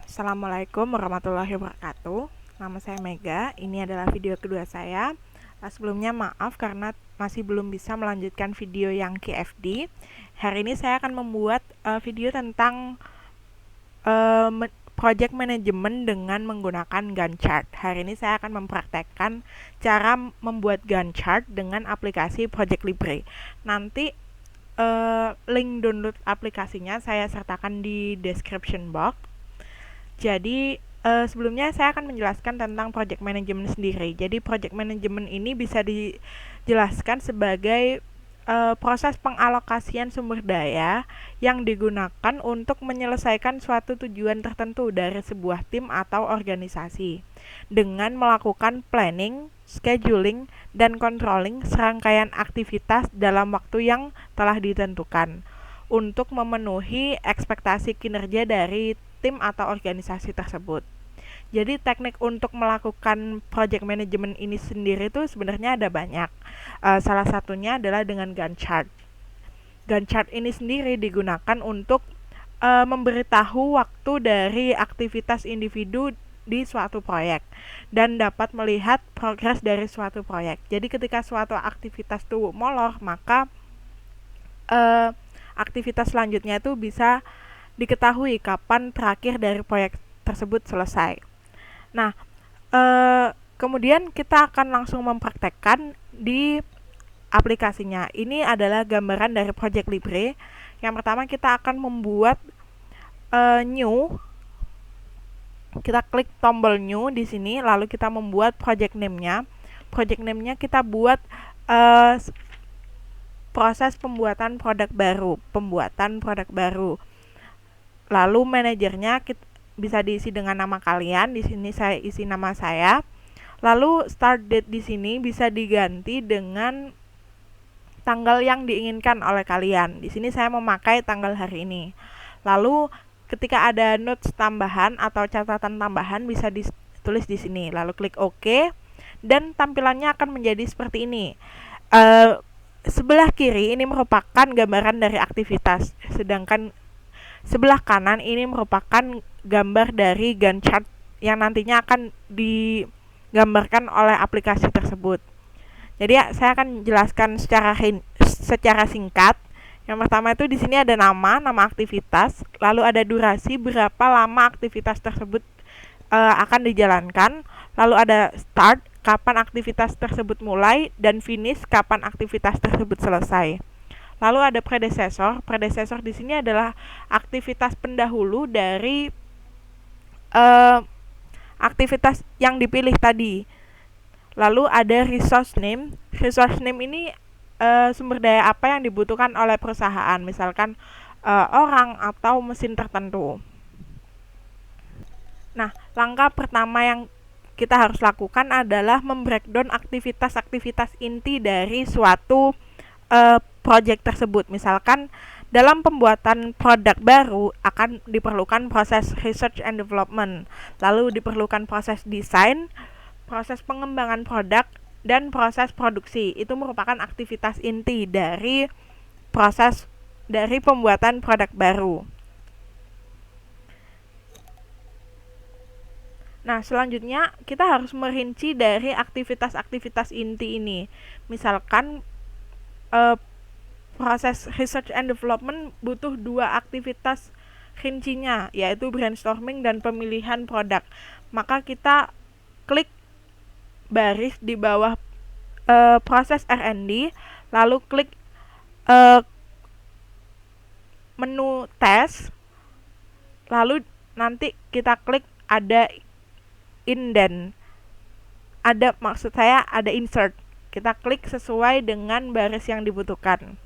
Assalamualaikum warahmatullahi wabarakatuh. Nama saya Mega. Ini adalah video kedua saya. Sebelumnya maaf karena masih belum bisa melanjutkan video yang KFD. Hari ini saya akan membuat video tentang project management dengan menggunakan Gantt chart. Hari ini saya akan mempraktekkan cara membuat Gantt chart dengan aplikasi Project Libre. Nanti link download aplikasinya saya sertakan di description box. Jadi sebelumnya saya akan menjelaskan tentang project management sendiri. Jadi project management ini bisa dijelaskan sebagai proses pengalokasian sumber daya yang digunakan untuk menyelesaikan suatu tujuan tertentu dari sebuah tim atau organisasi dengan melakukan planning, scheduling, dan controlling serangkaian aktivitas dalam waktu yang telah ditentukan untuk memenuhi ekspektasi kinerja dari tim atau organisasi tersebut. Jadi teknik untuk melakukan project management ini sendiri itu sebenarnya ada banyak. Salah satunya adalah dengan Gantt chart. Gantt chart ini sendiri digunakan untuk memberitahu waktu dari aktivitas individu di suatu proyek dan dapat melihat progres dari suatu proyek. Jadi ketika suatu aktivitas itu molor, maka aktivitas selanjutnya itu bisa diketahui kapan terakhir dari proyek tersebut selesai. Nah, kemudian kita akan langsung mempraktekkan di aplikasinya. Ini adalah gambaran dari Project Libre. Yang pertama kita akan membuat new. Kita klik tombol new di sini, lalu kita membuat project name-nya. Project name-nya kita buat proses pembuatan produk baru. Lalu manajernya bisa diisi dengan nama kalian. Di sini saya isi nama saya. Lalu start date di sini bisa diganti dengan tanggal yang diinginkan oleh kalian. Di sini saya memakai tanggal hari ini. Lalu ketika ada notes tambahan atau catatan tambahan bisa ditulis di sini. Lalu klik OK dan tampilannya akan menjadi seperti ini. Sebelah kiri ini merupakan gambaran dari aktivitas, sedangkan sebelah kanan ini merupakan gambar dari Gantt chart yang nantinya akan digambarkan oleh aplikasi tersebut. Jadi saya akan jelaskan secara singkat. Yang pertama itu di sini ada nama aktivitas, lalu ada durasi berapa lama aktivitas tersebut akan dijalankan, lalu ada start, kapan aktivitas tersebut mulai, dan finish, kapan aktivitas tersebut selesai. Lalu ada predecessor. Predecessor di sini adalah aktivitas pendahulu dari aktivitas yang dipilih tadi. Lalu ada resource name. Resource name ini sumber daya apa yang dibutuhkan oleh perusahaan, misalkan orang atau mesin tertentu. Nah, langkah pertama yang kita harus lakukan adalah membreakdown aktivitas-aktivitas inti dari suatu project tersebut. Misalkan dalam pembuatan produk baru akan diperlukan proses research and development, lalu diperlukan proses desain, proses pengembangan produk, dan proses produksi. Itu merupakan aktivitas inti dari proses dari pembuatan produk baru. Nah, selanjutnya kita harus merinci dari aktivitas-aktivitas inti ini. Misalkan proses research and development butuh 2 aktivitas rincinya, yaitu brainstorming dan pemilihan produk. Maka kita klik baris di bawah proses R&D, lalu klik menu tes, lalu nanti kita klik ada indent. Maksud saya ada insert. Kita klik sesuai dengan baris yang dibutuhkan.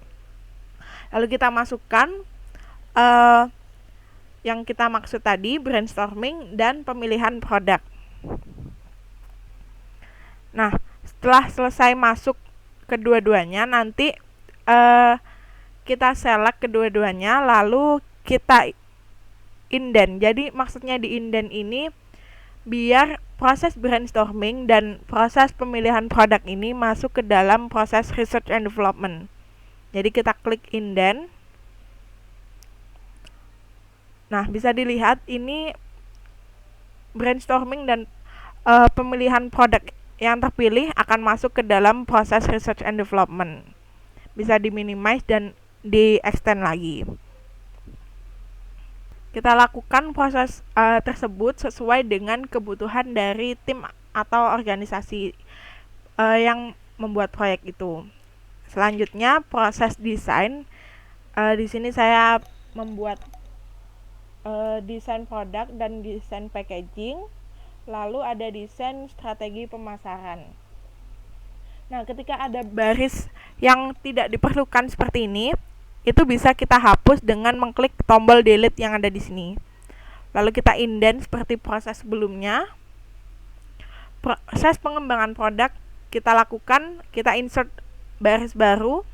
Lalu kita masukkan yang kita maksud tadi, brainstorming dan pemilihan produk. Nah, setelah selesai masuk kedua-duanya, nanti kita select kedua-duanya, lalu kita indent. Jadi maksudnya di indent ini biar proses brainstorming dan proses pemilihan produk ini masuk ke dalam proses research and development. Jadi kita klik indent. Nah, bisa dilihat ini brainstorming dan pemilihan produk yang terpilih akan masuk ke dalam proses research and development. Bisa diminimize dan di-extend lagi. Kita lakukan proses tersebut sesuai dengan kebutuhan dari tim atau organisasi yang membuat proyek itu. Selanjutnya proses desain. Di sini saya membuat desain produk dan desain packaging, lalu ada desain strategi pemasaran. Nah, ketika ada baris yang tidak diperlukan seperti ini, itu bisa kita hapus dengan mengklik tombol delete yang ada di sini. Lalu kita indent seperti proses sebelumnya. Proses pengembangan produk kita lakukan, kita insert baris baru.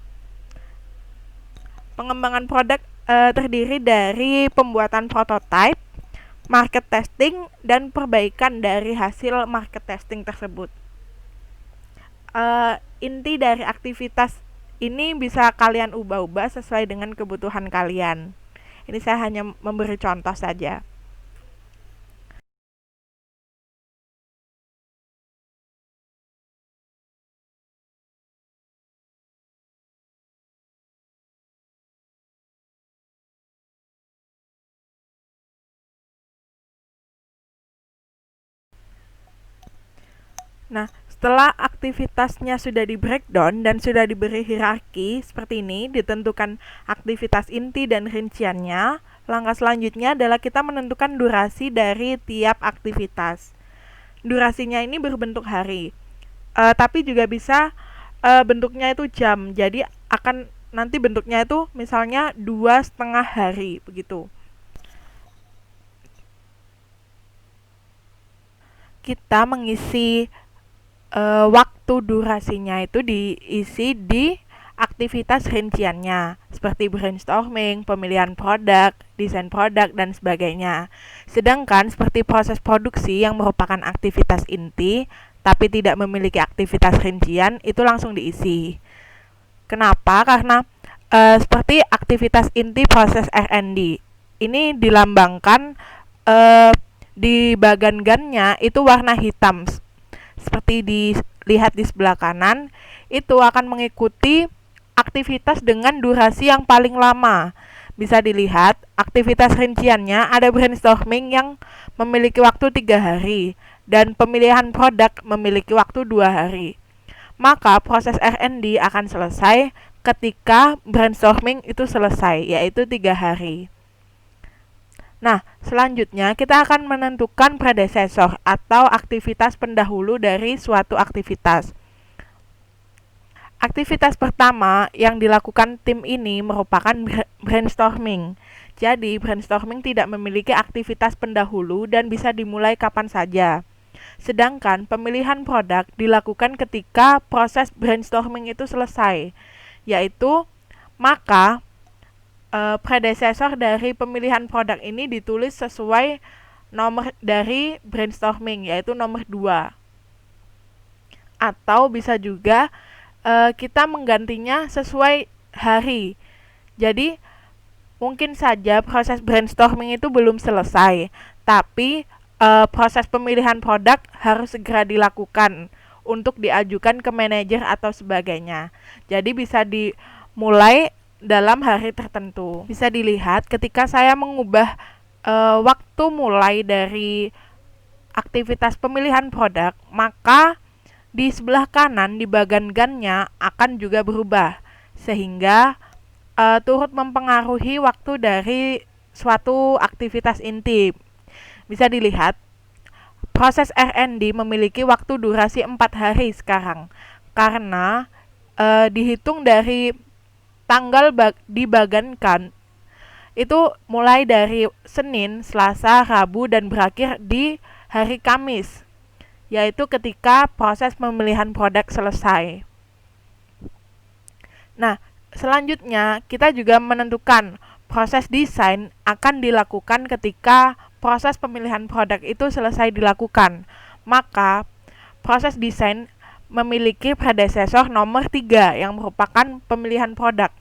Pengembangan produk terdiri dari pembuatan prototype, market testing, dan perbaikan dari hasil market testing tersebut. Inti dari aktivitas ini bisa kalian ubah-ubah sesuai dengan kebutuhan kalian. Ini saya hanya memberi contoh saja. Nah, setelah aktivitasnya sudah di breakdown dan sudah diberi hierarki seperti ini, ditentukan aktivitas inti dan rinciannya, langkah selanjutnya adalah kita menentukan durasi dari tiap aktivitas. Durasinya ini berbentuk hari, tapi juga bisa bentuknya itu jam. Jadi akan nanti bentuknya itu misalnya 2,5 hari begitu. Kita mengisi waktu durasinya itu diisi di aktivitas rinciannya seperti brainstorming, pemilihan produk, desain produk, dan sebagainya. Sedangkan seperti proses produksi yang merupakan aktivitas inti tapi tidak memiliki aktivitas rincian itu langsung diisi. Kenapa? Karena seperti aktivitas inti proses R&D ini dilambangkan di bagian GAN-nya itu warna hitam. Seperti dilihat di sebelah kanan, itu akan mengikuti aktivitas dengan durasi yang paling lama. Bisa dilihat, aktivitas rinciannya ada brainstorming yang memiliki waktu 3 hari, dan pemilihan produk memiliki waktu 2 hari. Maka proses R&D akan selesai ketika brainstorming itu selesai, yaitu 3 hari. Nah, selanjutnya kita akan menentukan predecessor atau aktivitas pendahulu dari suatu aktivitas. Aktivitas pertama yang dilakukan tim ini merupakan brainstorming. Jadi, brainstorming tidak memiliki aktivitas pendahulu dan bisa dimulai kapan saja. Sedangkan pemilihan produk dilakukan ketika proses brainstorming itu selesai, yaitu maka predecessor dari pemilihan produk ini ditulis sesuai nomor dari brainstorming, yaitu nomor 2. Atau bisa juga kita menggantinya sesuai hari. Jadi mungkin saja proses brainstorming itu belum selesai, tapi proses pemilihan produk harus segera dilakukan untuk diajukan ke manajer atau sebagainya. Jadi bisa dimulai dalam hari tertentu. Bisa dilihat ketika saya mengubah waktu mulai dari aktivitas pemilihan produk, maka di sebelah kanan di bagian GAN-nya akan juga berubah, sehingga turut mempengaruhi waktu dari suatu aktivitas inti. Bisa dilihat, proses R&D memiliki waktu durasi 4 hari sekarang, karena dihitung dari tanggal dibagankan itu mulai dari Senin, Selasa, Rabu, dan berakhir di hari Kamis, yaitu ketika proses pemilihan produk selesai. Nah, selanjutnya kita juga menentukan proses desain akan dilakukan ketika proses pemilihan produk itu selesai dilakukan. Maka proses desain memiliki predecessor nomor 3 yang merupakan pemilihan produk.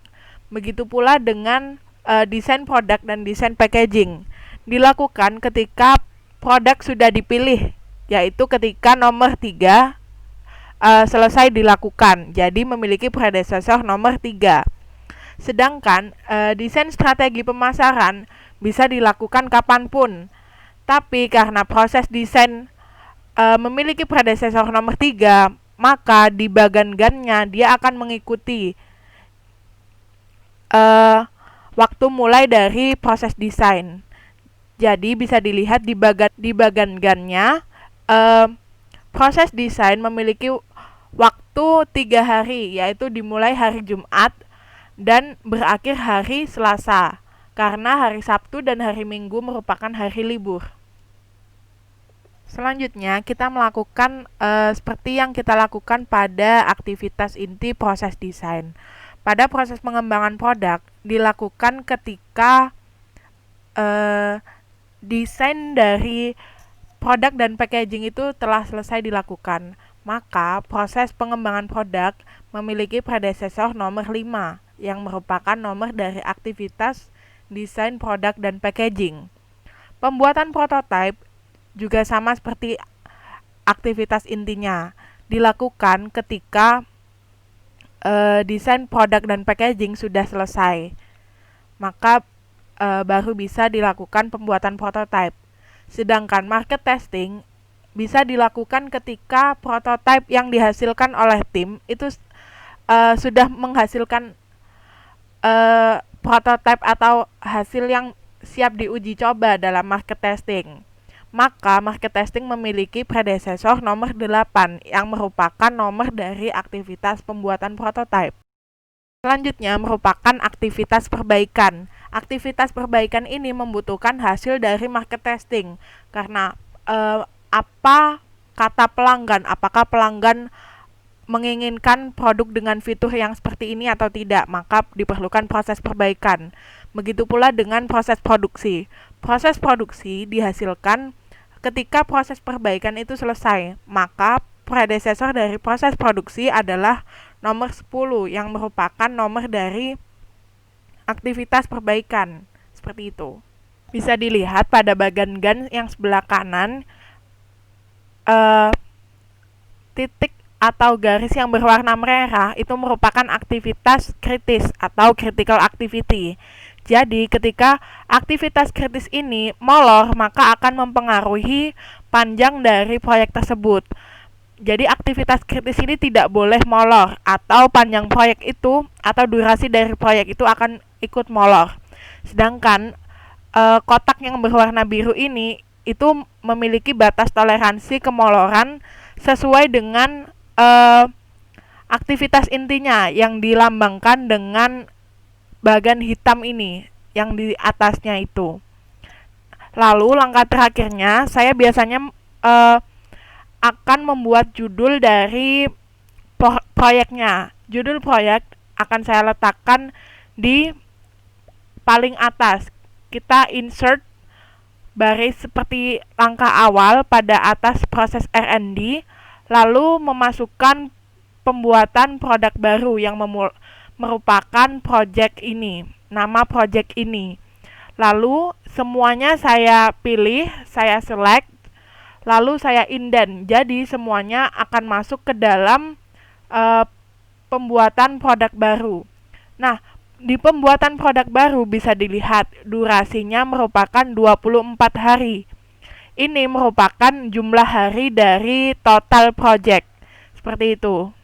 Begitu pula dengan desain produk dan desain packaging. Dilakukan ketika produk sudah dipilih, yaitu ketika nomor 3 selesai dilakukan, jadi memiliki predesesor nomor 3. Sedangkan desain strategi pemasaran bisa dilakukan kapanpun, tapi karena proses desain memiliki predesesor nomor 3, maka di bagan GAN-nya dia akan mengikuti waktu mulai dari proses desain. Jadi bisa dilihat di bagan GAN-nya, proses desain memiliki waktu 3 hari, yaitu dimulai hari Jumat dan berakhir hari Selasa, karena hari Sabtu dan hari Minggu merupakan hari libur. Selanjutnya kita melakukan seperti yang kita lakukan pada aktivitas inti proses desain. Pada proses pengembangan produk dilakukan ketika desain dari produk dan packaging itu telah selesai dilakukan, maka proses pengembangan produk memiliki predesesor nomor 5 yang merupakan nomor dari aktivitas desain produk dan packaging. Pembuatan prototipe juga sama seperti aktivitas intinya, dilakukan ketika desain produk dan packaging sudah selesai, maka baru bisa dilakukan pembuatan prototipe. Sedangkan market testing bisa dilakukan ketika prototipe yang dihasilkan oleh tim itu sudah menghasilkan prototipe atau hasil yang siap diuji coba dalam market testing. Maka market testing memiliki predesesor nomor 8 yang merupakan nomor dari aktivitas pembuatan prototipe. Selanjutnya merupakan aktivitas perbaikan. Aktivitas perbaikan ini membutuhkan hasil dari market testing karena apa kata pelanggan, apakah pelanggan menginginkan produk dengan fitur yang seperti ini atau tidak, maka diperlukan proses perbaikan. Begitu pula dengan proses produksi. Proses produksi dihasilkan ketika proses perbaikan itu selesai, maka predesesor dari proses produksi adalah nomor 10 yang merupakan nomor dari aktivitas perbaikan. Seperti itu. Bisa dilihat pada bagan GAN yang sebelah kanan, titik atau garis yang berwarna merah itu merupakan aktivitas kritis atau critical activity. Jadi ketika aktivitas kritis ini molor, maka akan mempengaruhi panjang dari proyek tersebut. Jadi aktivitas kritis ini tidak boleh molor, atau panjang proyek itu atau durasi dari proyek itu akan ikut molor. Sedangkan kotak yang berwarna biru ini itu memiliki batas toleransi kemoloran sesuai dengan aktivitas intinya yang dilambangkan dengan bagan hitam ini yang di atasnya itu. Lalu langkah terakhirnya saya biasanya akan membuat judul dari proyeknya. Judul proyek akan saya letakkan di paling atas. Kita insert baris seperti langkah awal pada atas proses R&D, lalu memasukkan pembuatan produk baru yang merupakan project ini, nama project ini. Lalu semuanya saya pilih, saya select, lalu saya indent. Jadi semuanya akan masuk ke dalam pembuatan produk baru. Nah, di pembuatan produk baru bisa dilihat durasinya merupakan 24 hari. Ini merupakan jumlah hari dari total project. Seperti itu.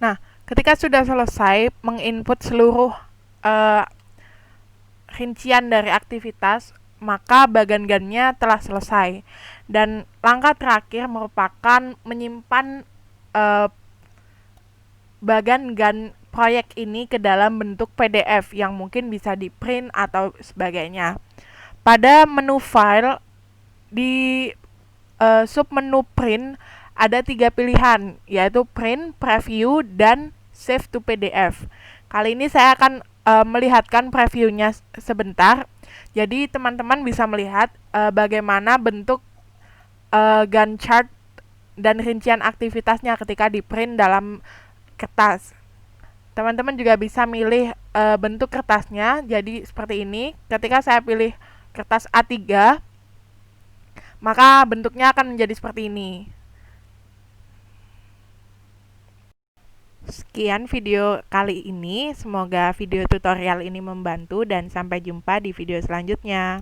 Nah, ketika sudah selesai menginput seluruh rincian dari aktivitas, maka bagan GAN-nya telah selesai. Dan langkah terakhir merupakan menyimpan bagan GAN proyek ini ke dalam bentuk PDF yang mungkin bisa di print atau sebagainya. Pada menu file di submenu print ada 3 pilihan, yaitu print, preview, dan save to PDF. Kali ini saya akan melihatkan previewnya sebentar. Jadi teman-teman bisa melihat bagaimana bentuk GAN chart dan rincian aktivitasnya ketika di print dalam kertas. Teman-teman juga bisa milih bentuk kertasnya, jadi seperti ini. Ketika saya pilih kertas A3, maka bentuknya akan menjadi seperti ini. Sekian video kali ini, semoga video tutorial ini membantu dan sampai jumpa di video selanjutnya.